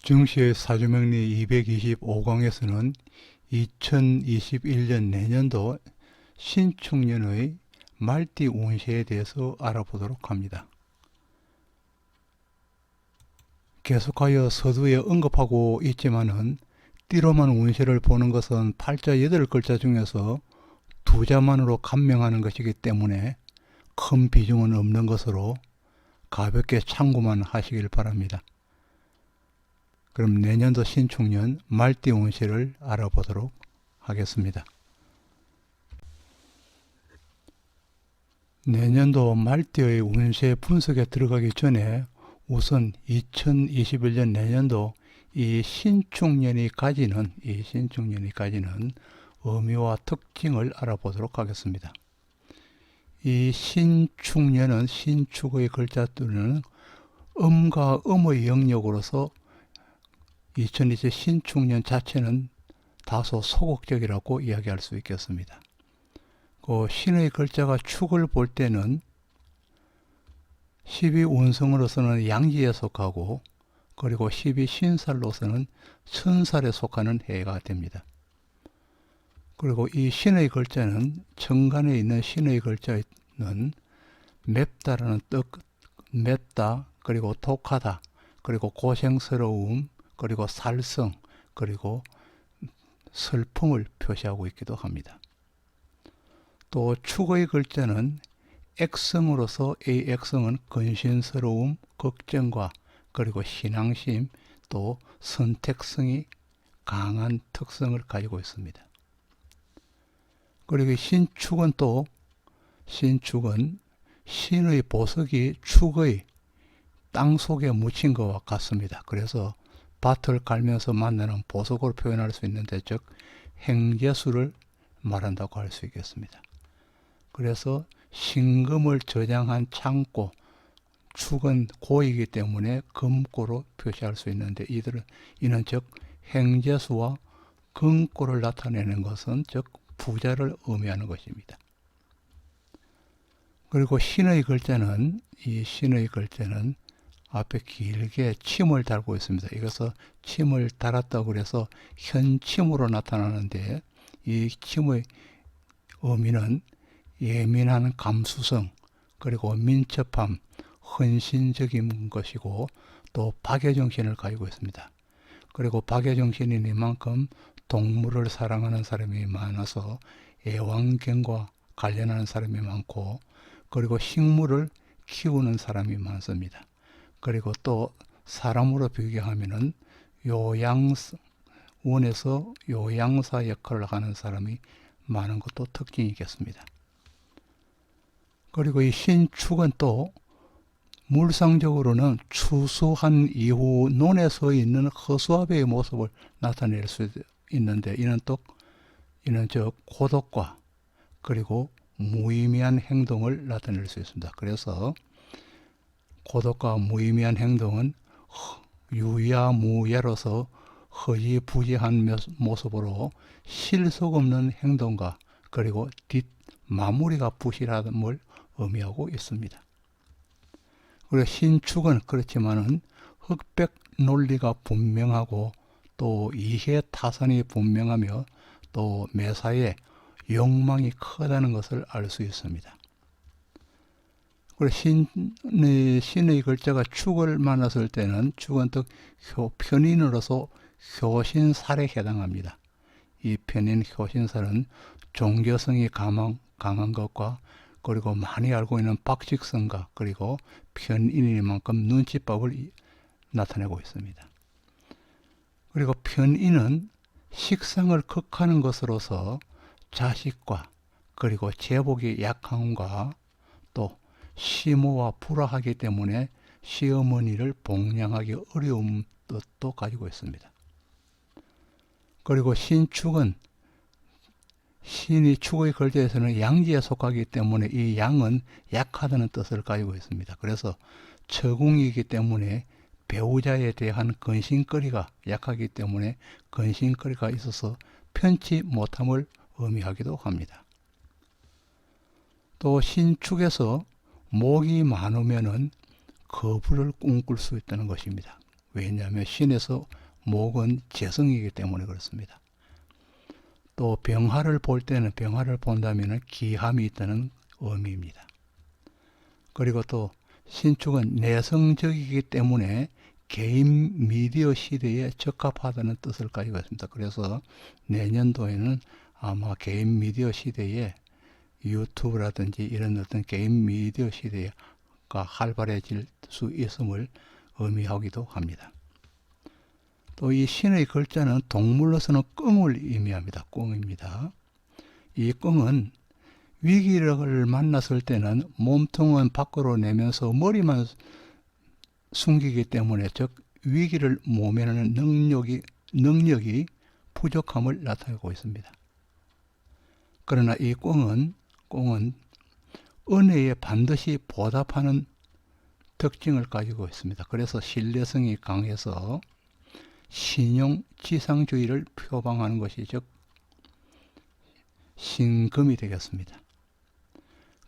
증시의 사주명리 225강에서는 2021년 내년도 신축년의 말띠 운세에 대해서 알아보도록 합니다. 계속하여 서두에 언급하고 있지만은 띠로만 운세를 보는 것은 팔자 8글자 중에서 2자만으로 감명하는 것이기 때문에 큰 비중은 없는 것으로 가볍게 참고만 하시길 바랍니다. 그럼 내년도 신축년 말띠 운세를 알아보도록 하겠습니다. 내년도 말띠의 운세 분석에 들어가기 전에 우선 2021년 내년도 이 신축년이 가지는 의미와 특징을 알아보도록 하겠습니다. 이 신축년은 신축의 글자들은 음과 음의 영역으로서 2020 신축년 자체는 다소 소극적이라고 이야기할 수 있겠습니다. 그 신의 글자가 축을 볼 때는 12운성으로서는 양지에 속하고 그리고 12신살로서는 천살에 속하는 해가 됩니다. 그리고 이 신의 글자는 정간에 있는 신의 글자는 맵다라는 뜻, 맵다, 그리고 독하다, 그리고 고생스러움, 그리고 살성, 그리고 슬픔을 표시하고 있기도 합니다. 또 축의 글자는 액성으로서 이 액성은 근신스러움, 걱정과 그리고 신앙심, 또 선택성이 강한 특성을 가지고 있습니다. 그리고 신축은 신의 보석이 축의 땅 속에 묻힌 것과 같습니다. 그래서 밭을 갈면서 만나는 보석으로 표현할 수 있는데, 즉 행재수를 말한다고 할 수 있겠습니다. 그래서 신금을 저장한 창고, 축은 고이기 때문에 금고로 표시할 수 있는데, 이는 즉 행재수와 금고를 나타내는 것은 즉 부자를 의미하는 것입니다. 그리고 신의 글자는 앞에 길게 침을 달고 있습니다. 이것은 침을 달았다고 해서 현침으로 나타나는데, 이 침의 의미는 예민한 감수성, 그리고 민첩함, 헌신적인 것이고 또 박애정신을 가지고 있습니다. 그리고 박애정신이니만큼 동물을 사랑하는 사람이 많아서 애완견과 관련하는 사람이 많고, 그리고 식물을 키우는 사람이 많습니다. 그리고 또 사람으로 비교하면은 원에서 요양사 역할을 하는 사람이 많은 것도 특징이겠습니다. 그리고 이 신축은 또 물상적으로는 추수한 이후 논에 서 있는 허수아비의 모습을 나타낼 수 있는데, 이는 즉 고독과 그리고 무의미한 행동을 나타낼 수 있습니다. 그래서 고독과 무의미한 행동은 유야무야로서 허지부지한 모습으로 실속 없는 행동과 그리고 뒷마무리가 부실함을 의미하고 있습니다. 그리고 신축은 그렇지만은 흑백 논리가 분명하고 또 이해타산이 분명하며 또 매사에 욕망이 크다는 것을 알 수 있습니다. 그리고 신의 글자가 축을 만났을 때는 축은 즉 편인으로서 효신살에 해당합니다. 이 편인 효신살은 종교성이 강한 것과 그리고 많이 알고 있는 박식성과 그리고 편인이만큼 눈치밥을 나타내고 있습니다. 그리고 편인은 식상을 극하는 것으로서 자식과 그리고 제복이 약함과 또 시모와 불화하기 때문에 시어머니를 복양하기 어려운 뜻도 가지고 있습니다. 그리고 신축은 신이 축의 글자에서는 양지에 속하기 때문에 이 양은 약하다는 뜻을 가지고 있습니다. 그래서 처궁이기 때문에 배우자에 대한 근심거리가 약하기 때문에 근심거리가 있어서 편치 못함을 의미하기도 합니다. 또 신축에서 목이 많으면은 거부를 꿈꿀 수 있다는 것입니다. 왜냐하면 신에서 목은 재성이기 때문에 그렇습니다. 또 병화를 볼 때는 병화를 본다면 기함이 있다는 의미입니다. 그리고 또 신축은 내성적이기 때문에 개인 미디어 시대에 적합하다는 뜻을 가지고 있습니다. 그래서 내년도에는 아마 개인 미디어 시대에 유튜브라든지 이런 어떤 개인 미디어 시대가 활발해질 수 있음을 의미하기도 합니다. 또 이 신의 글자는 동물로서는 껑을 의미합니다. 껑입니다. 이 껑은 위기를 만났을 때는 몸통은 밖으로 내면서 머리만 숨기기 때문에 즉 위기를 모면하는 능력이 부족함을 나타내고 있습니다. 그러나 이 꽁은 은혜에 반드시 보답하는 특징을 가지고 있습니다. 그래서 신뢰성이 강해서 신용지상주의를 표방하는 것이 즉 신금이 되겠습니다.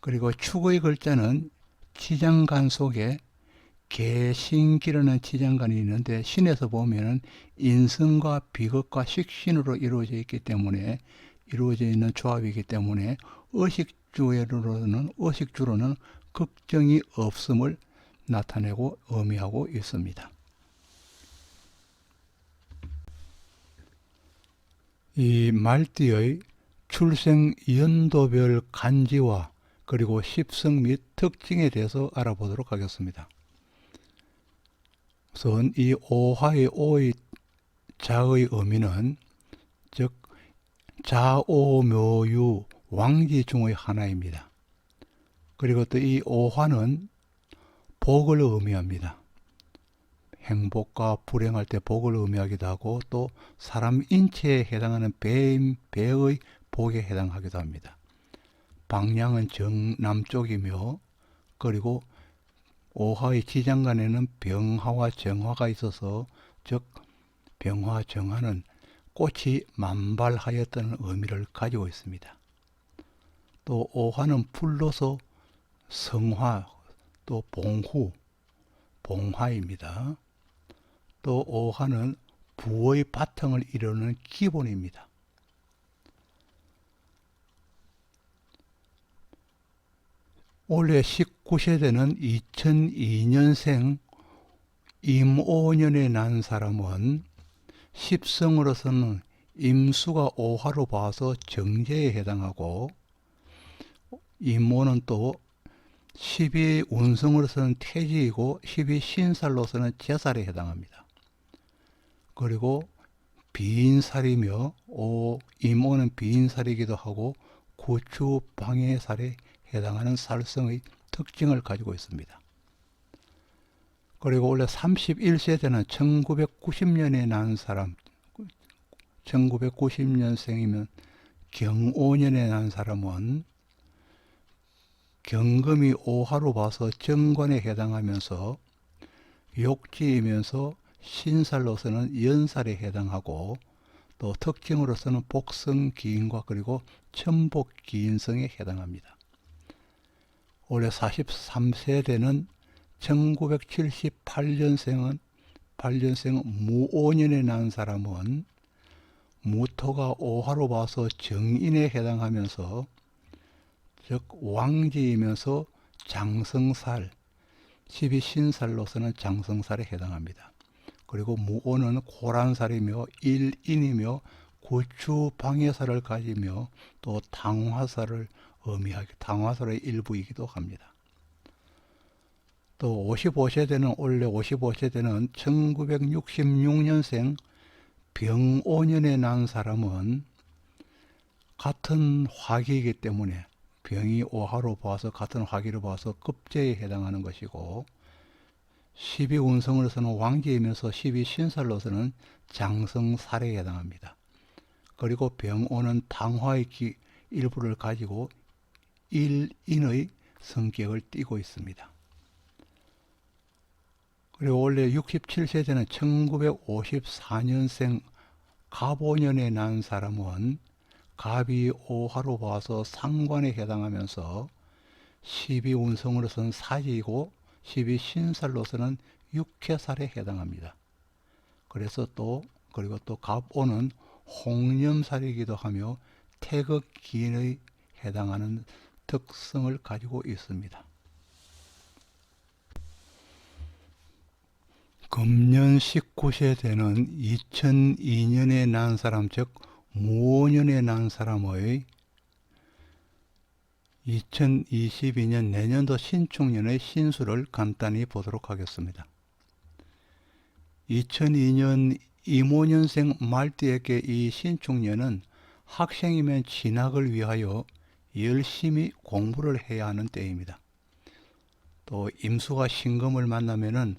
그리고 축의 글자는 치장간 속에 개신기라는 치장간이 있는데 신에서 보면은 인성과 비극과 식신으로 이루어져 있기 때문에 이루어져 있는 조합이기 때문에 의식주로는 걱정이 없음을 나타내고 의미하고 있습니다. 이 말띠의 출생 연도별 간지와 그리고 십성 및 특징에 대해서 알아보도록 하겠습니다. 우선 이 오화의 오의 자의 의미는 즉 자오묘유 왕지 중의 하나입니다. 그리고 또 이 오화는 복을 의미합니다. 행복과 불행할 때 복을 의미하기도 하고 또 사람 인체에 해당하는 배의 복에 해당하기도 합니다. 방향은 정남쪽이며 그리고 오화의 지장간에는 병화와 정화가 있어서 즉 병화 정화는 꽃이 만발하였다는 의미를 가지고 있습니다. 또 오화는 불로서 성화 또 봉화입니다. 또 오화는 부의 바탕을 이루는 기본입니다. 올해 19세대는 2002년생 임오년에 난 사람은 십성으로서는 임수가 오화로 봐서 정제에 해당하고 임오는 또 12운성으로서는 태지이고 12신살로서는 제살에 해당합니다. 그리고 비인살이며 임오는 비인살이기도 하고 구추방해살에 해당하는 살성의 특징을 가지고 있습니다. 그리고 원래 31세대는 1990년에 난 사람 1990년생이면 경오년에 난 사람은 경금이 오화로 봐서 정관에 해당하면서 욕지이면서 신살로서는 연살에 해당하고 또 특징으로서는 복성기인과 그리고 천복기인성에 해당합니다. 올해 43세대는 1978년생은 무오년에 난 사람은 무토가 오화로 봐서 정인에 해당하면서 즉 왕지이면서 장성살 12신살로서는 장성살에 해당합니다. 그리고 무오는 고란살이며 일인이며 구추방해살을 가지며 또 당화살을 의미하기 당화살의 일부이기도 합니다. 또 55세대는 원래 55세대는 1966년생 병오년에 난 사람은 같은 화기이기 때문에 병이 오화로 봐서 같은 화기로 봐서 급제에 해당하는 것이고 12운성으로서는 왕지이면서 12신살로서는 장성살에 해당합니다. 그리고 병오는 당화의 일부를 가지고 일인의 성격을 띠고 있습니다. 그리고 원래 67세대는 1954년생 갑오년에 난 사람은 갑이 오화로 봐서 상관에 해당하면서 12운성으로서는 사지이고 12신살로서는 육해살에 해당합니다. 그래서 그리고 또 갑오는 홍념살이기도 하며 태극기인에 해당하는 특성을 가지고 있습니다. 금년 19세 되는 2002년에 난 사람, 즉 무오년에 난 사람의 2022년 내년도 신축년의 신수를 간단히 보도록 하겠습니다. 2002년 임오년생 말띠에게 이 신축년은 학생이면 진학을 위하여 열심히 공부를 해야 하는 때입니다. 또 임수가 신금을 만나면은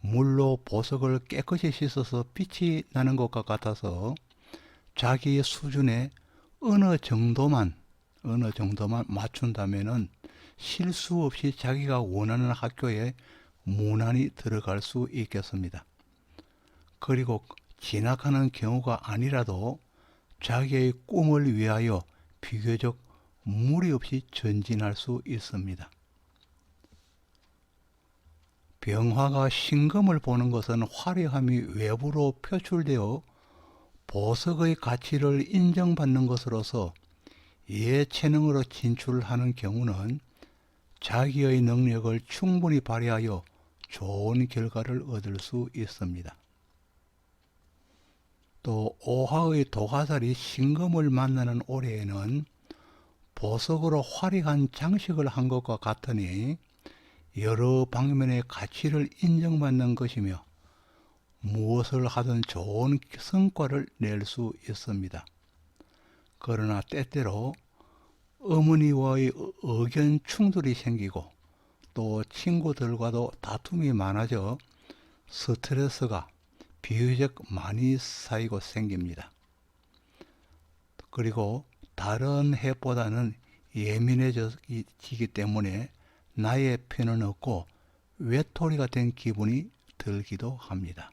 물로 보석을 깨끗이 씻어서 빛이 나는 것과 같아서 자기의 수준에 어느 정도만 맞춘다면은 실수 없이 자기가 원하는 학교에 무난히 들어갈 수 있겠습니다. 그리고 진학하는 경우가 아니라도 자기의 꿈을 위하여 비교적 무리 없이 전진할 수 있습니다. 병화가 신금을 보는 것은 화려함이 외부로 표출되어 보석의 가치를 인정받는 것으로서 예체능으로 진출하는 경우는 자기의 능력을 충분히 발휘하여 좋은 결과를 얻을 수 있습니다. 또 오화의 도화살이 신금을 만나는 올해에는 보석으로 화려한 장식을 한 것과 같으니 여러 방면의 가치를 인정받는 것이며 무엇을 하든 좋은 성과를 낼 수 있습니다. 그러나 때때로 어머니와의 의견 충돌이 생기고 또 친구들과도 다툼이 많아져 스트레스가 비교적 많이 쌓이고 생깁니다. 그리고 다른 해보다는 예민해지기 때문에 나의 편은 없고 외톨이가 된 기분이 들기도 합니다.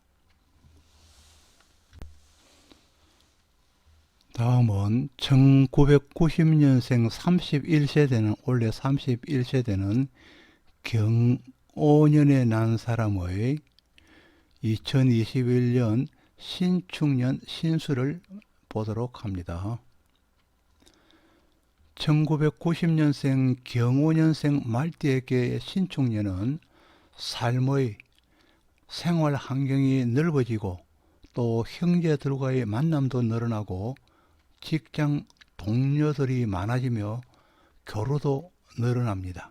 다음은 1990년생 31세대는 올해 31세대는 경오년에 난 사람의 2021년 신축년 신수를 보도록 합니다. 1990년생 경오년생 말띠에게 신축년은 삶의 생활 환경이 넓어지고 또 형제들과의 만남도 늘어나고 직장 동료들이 많아지며 교류도 늘어납니다.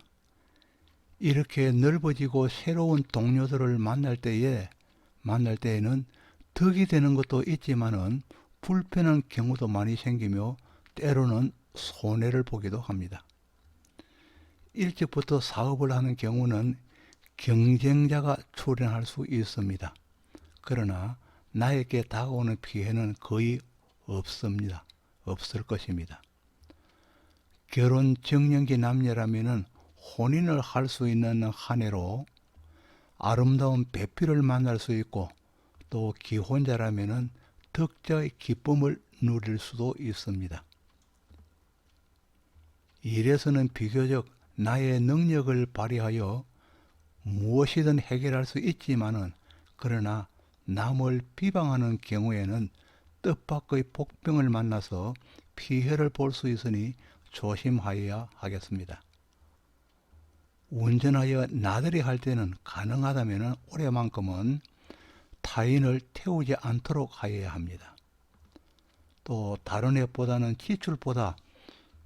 이렇게 넓어지고 새로운 동료들을 만날 때에는 덕이 되는 것도 있지만은 불편한 경우도 많이 생기며 때로는 손해를 보기도 합니다. 일찍부터 사업을 하는 경우는 경쟁자가 출현할 수 있습니다. 그러나 나에게 다가오는 피해는 거의 없을 것입니다. 결혼 정년기 남녀라면은 혼인을 할 수 있는 한 해로 아름다운 배필을 만날 수 있고 또 기혼자라면은 덕자의 기쁨을 누릴 수도 있습니다. 일에서는 비교적 나의 능력을 발휘하여 무엇이든 해결할 수 있지만은 그러나 남을 비방하는 경우에는 뜻밖의 복병을 만나서 피해를 볼 수 있으니 조심하여야 하겠습니다. 운전하여 나들이 할 때는 가능하다면 올해만큼은 타인을 태우지 않도록 하여야 합니다. 또 다른 해보다는 지출보다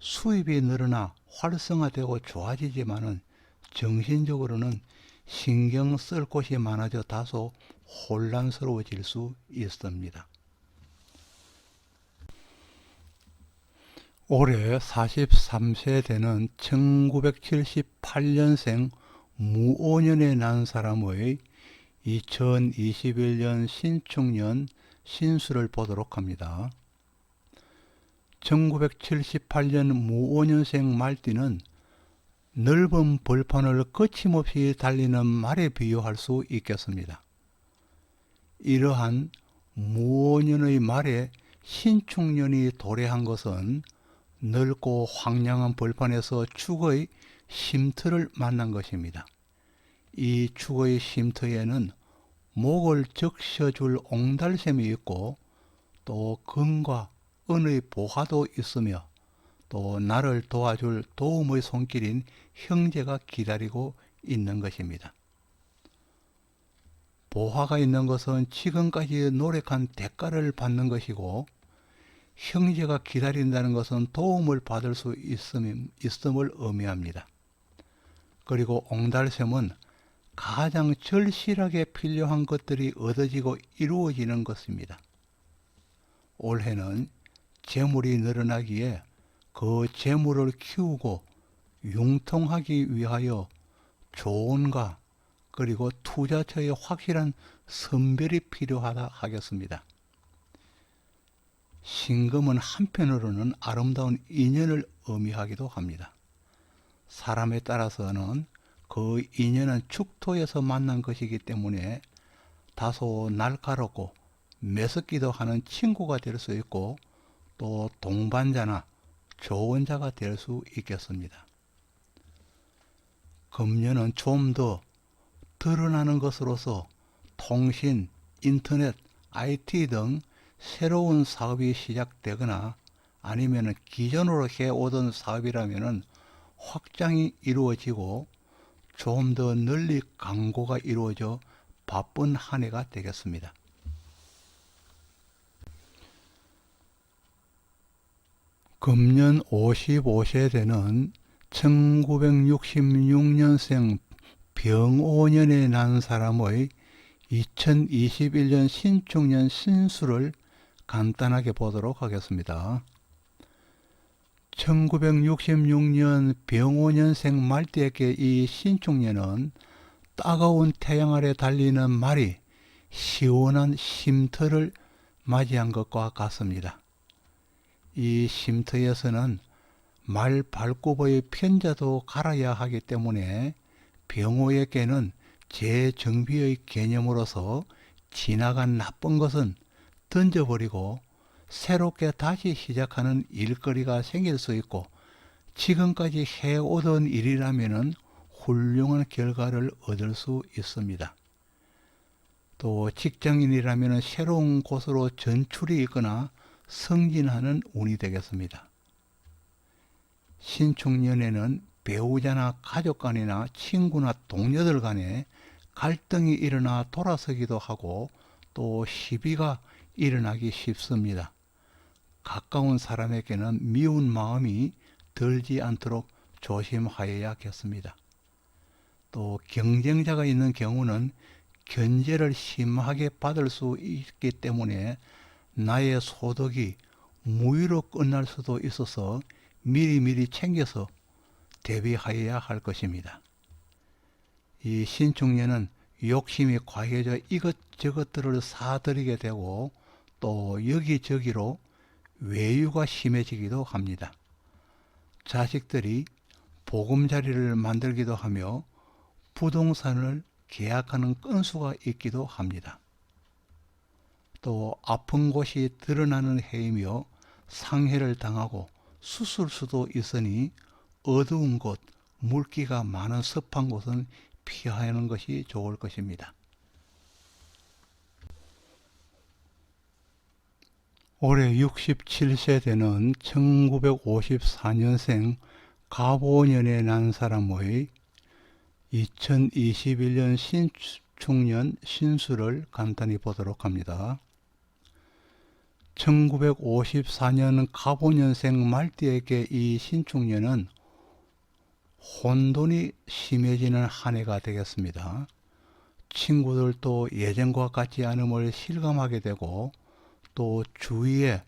수입이 늘어나 활성화되고 좋아지지만은 정신적으로는 신경 쓸 곳이 많아져 다소 혼란스러워질 수 있습니다. 올해 43세 되는 1978년생 무오년에 난 사람의 2021년 신축년 신수를 보도록 합니다. 1978년 무오년생 말띠는 넓은 벌판을 거침없이 달리는 말에 비유할 수 있겠습니다. 이러한 무오년의 말에 신축년이 도래한 것은 넓고 황량한 벌판에서 축의 쉼터를 만난 것입니다. 이 축의 쉼터에는 목을 적셔줄 옹달샘이 있고 또 금과 은의 보화도 있으며 또 나를 도와줄 도움의 손길인 형제가 기다리고 있는 것입니다. 보화가 있는 것은 지금까지 노력한 대가를 받는 것이고 형제가 기다린다는 것은 도움을 받을 수 있음을 의미합니다. 그리고 옹달샘은 가장 절실하게 필요한 것들이 얻어지고 이루어지는 것입니다. 올해는 재물이 늘어나기에 그 재물을 키우고 융통하기 위하여 조언과 그리고 투자처의 확실한 선별이 필요하다 하겠습니다. 신금은 한편으로는 아름다운 인연을 의미하기도 합니다. 사람에 따라서는 그 인연은 축토에서 만난 것이기 때문에 다소 날카롭고 매섭기도 하는 친구가 될 수 있고 또 동반자나 조언자가 될 수 있겠습니다. 금년은 좀 더 드러나는 것으로서 통신, 인터넷, IT 등 새로운 사업이 시작되거나 아니면 기존으로 해오던 사업이라면 확장이 이루어지고 좀 더 널리 광고가 이루어져 바쁜 한 해가 되겠습니다. 금년 55세대는 1966년생 병오년에 난 사람의 2021년 신축년 신수를 간단하게 보도록 하겠습니다. 1966년 병오년생 말띠에게 이 신축년은 따가운 태양 아래 달리는 말이 시원한 쉼터를 맞이한 것과 같습니다. 이 쉼터에서는 말 발굽의 편자도 갈아야 하기 때문에 병호에게는 재정비의 개념으로서 지나간 나쁜 것은 던져버리고 새롭게 다시 시작하는 일거리가 생길 수 있고 지금까지 해오던 일이라면 훌륭한 결과를 얻을 수 있습니다. 또 직장인이라면 새로운 곳으로 전출이 있거나 승진하는 운이 되겠습니다. 신축년에는 배우자나 가족 간이나 친구나 동료들 간에 갈등이 일어나 돌아서기도 하고 또 시비가 일어나기 쉽습니다. 가까운 사람에게는 미운 마음이 들지 않도록 조심하여야겠습니다. 또 경쟁자가 있는 경우는 견제를 심하게 받을 수 있기 때문에 나의 소득이 무위로 끝날 수도 있어서 미리미리 챙겨서 대비하여야 할 것입니다. 이 신축년은 욕심이 과해져 이것저것들을 사들이게 되고 또 여기저기로 외유가 심해지기도 합니다. 자식들이 보금자리를 만들기도 하며 부동산을 계약하는 건수가 있기도 합니다. 또 아픈 곳이 드러나는 해이며 상해를 당하고 수술수도 있으니 어두운 곳, 물기가 많은 습한 곳은 피하는 것이 좋을 것입니다. 올해 67세대는 1954년생 갑오년에 난 사람의 2021년 신축년 신수를 간단히 보도록 합니다. 1954년 갑오년생 말띠에게 이 신축년은 혼돈이 심해지는 한 해가 되겠습니다. 친구들도 예전과 같지 않음을 실감하게 되고 또 주위에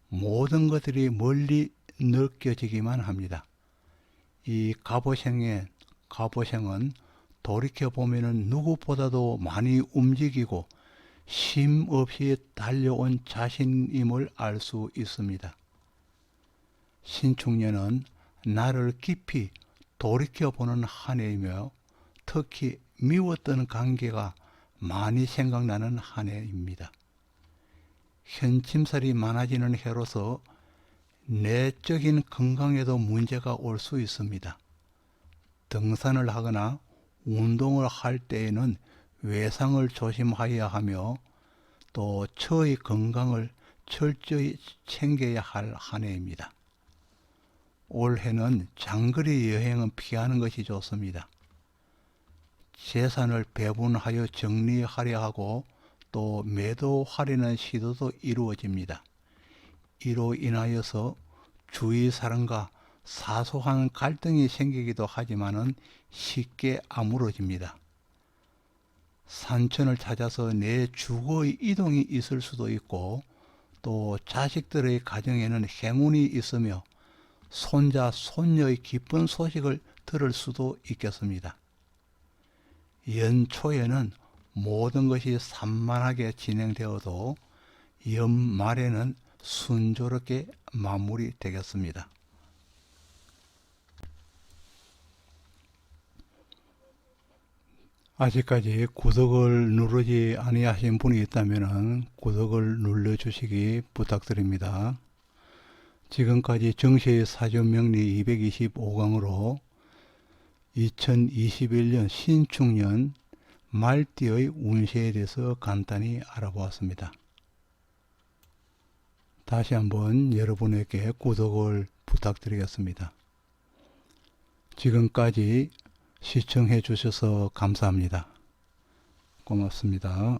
모든 것들이 멀리 느껴지기만 합니다. 이 갑오생은 돌이켜보면 누구보다도 많이 움직이고 쉼 없이 달려온 자신임을 알 수 있습니다. 신축년은 나를 깊이 돌이켜보는 한 해이며 특히 미웠던 관계가 많이 생각나는 한 해입니다. 현침살이 많아지는 해로서 내적인 건강에도 문제가 올 수 있습니다. 등산을 하거나 운동을 할 때에는 외상을 조심하여야 하며 또 처의 건강을 철저히 챙겨야 할 한 해입니다. 올해는 장거리 여행은 피하는 것이 좋습니다. 재산을 배분하여 정리하려 하고 또 매도하려는 시도도 이루어집니다. 이로 인하여서 주위 사람과 사소한 갈등이 생기기도 하지만은 쉽게 아물어집니다. 산천을 찾아서 내 주거의 이동이 있을 수도 있고 또 자식들의 가정에는 행운이 있으며 손자, 손녀의 기쁜 소식을 들을 수도 있겠습니다. 연초에는 모든 것이 산만하게 진행되어도 연말에는 순조롭게 마무리되겠습니다. 아직까지 구독을 누르지 아니하신 분이 있다면 구독을 눌러주시기 부탁드립니다. 지금까지 정시의 사주명리 225강으로 2021년 신축년 말띠의 운세에 대해서 간단히 알아보았습니다. 다시 한번 여러분에게 구독을 부탁드리겠습니다. 지금까지 시청해 주셔서 감사합니다. 고맙습니다.